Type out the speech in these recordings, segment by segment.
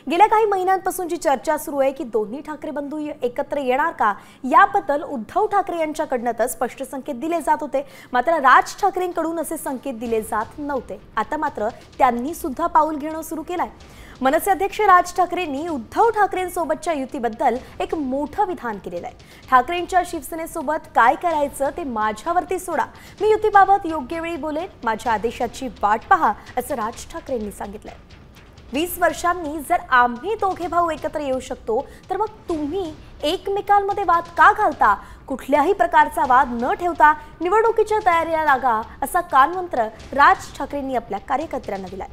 गेल्या काही महिन्यांपासूनची चर्चा सुरू आहे की दोन्ही ठाकरे बंधू एकत्र येणार का याबद्दल उद्धव ठाकरे यांच्याकडूनच स्पष्ट संकेत दिले जात होते। मात्र राज ठाकरेंकडून असे संकेत दिले जात नव्हते। आता मात्र त्यांनी सुद्धा पाऊल घेणं सुरू केलंय। मनसे अध्यक्ष राज ठाकरेंनी उद्धव ठाकरेंसोबतच्या युतीबद्दल एक मोठं विधान केलेलं आहे। ठाकरेंच्या शिवसेनेसोबत काय करायचं ते माझ्यावरती सोडा, मी युतीबाबत योग्य वेळी बोलेन, माझ्या आदेशाची वाट पहा असं राज ठाकरेंनी सांगितलंय। 20 वर्षांनी जर आम्ही दोघे भाऊ एकत्र येऊ शकतो तर मग तुम्ही एकमेकांमध्ये वाद का घालता? कुठल्याही प्रकारचा वाद न ठेवता निवडणुकीच्या तयारीला लागा असा कानमंत्र राज ठाकरेंनी आपल्या कार्यकर्त्यांना दिलाय।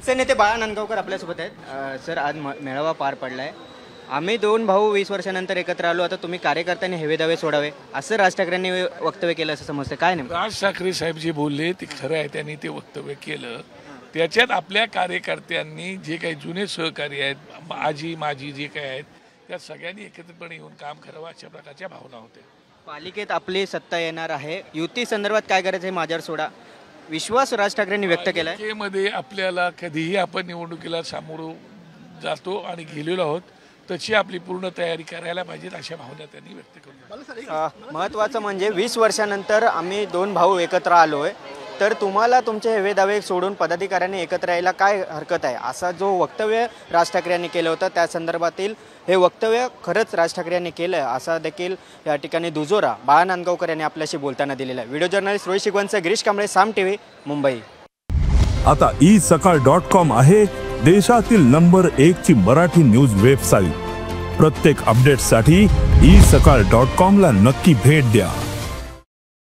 नेते बाळा नांदगावकर आपल्यासोबत आहेत। सर, आज मेळावा पार पडलाय। आम्ही दोन भाऊ 20 वर्षानंतर एकत्र आलो, आता तुम्ही कार्यकर्त्यांनी हेवे दावे सोडावे असं राज ठाकरेंनी वक्तव्य केलं असं समजतं, काय नेमकं? राज ठाकरे साहेब जे बोलले ते खरं आहे, त्यांनी ते वक्तव्य केलं। त्याच्यात आपल्या कार्यकर्त्यांनी जे काही जुने सहकारी आहेत, आजी माजी जे काही आहेत, त्या सगळ्यांनी एकत्रितपणे येऊन काम करावं अशा प्रकारच्या भावना होत्या। पालिकेत आपली सत्ता येणार आहे, युती संदर्भात काय करायचं हे माझ्यावर सोडा, विश्वास राज ठाकरेंनी व्यक्त केलाय। पालिकेमध्ये आपल्याला कधीही आपण निवडणुकीला सामोरं जातो आणि गेलेलो आहोत, तशी आपली पूर्ण तयारी करायला पाहिजे अशा भावना त्यांनी व्यक्त केल्या। महत्त्वाचं म्हणजे 20 वर्षानंतर आम्ही दोन भाऊ एकत्र आलोय, तर तुम्हाला तुमचे हेवे दावे सोडून पदाधिकाऱ्यांनी एकत्र यायला काय हरकत आहे, असा जो वक्तव्य राज ठाकरे यांनी केलं होतं त्या संदर्भातील हे वक्तव्य खरंच राज ठाकरे यांनी केलं असा देखील या ठिकाणी दुजोरा बाळा नांदगावकर यांनी आपल्याशी बोलताना दिलेला आहे। व्हिडिओ जर्नलिस्ट रोहित शिगवणचं, गिरीश कांबळे, साम टीव्ही, मुंबई। आता isakal.com आहे देशातील नंबर 1 ची मराठी न्यूज वेबसाईट। प्रत्येक अपडेटसाठी isakal.com ला नक्की भेट द्या।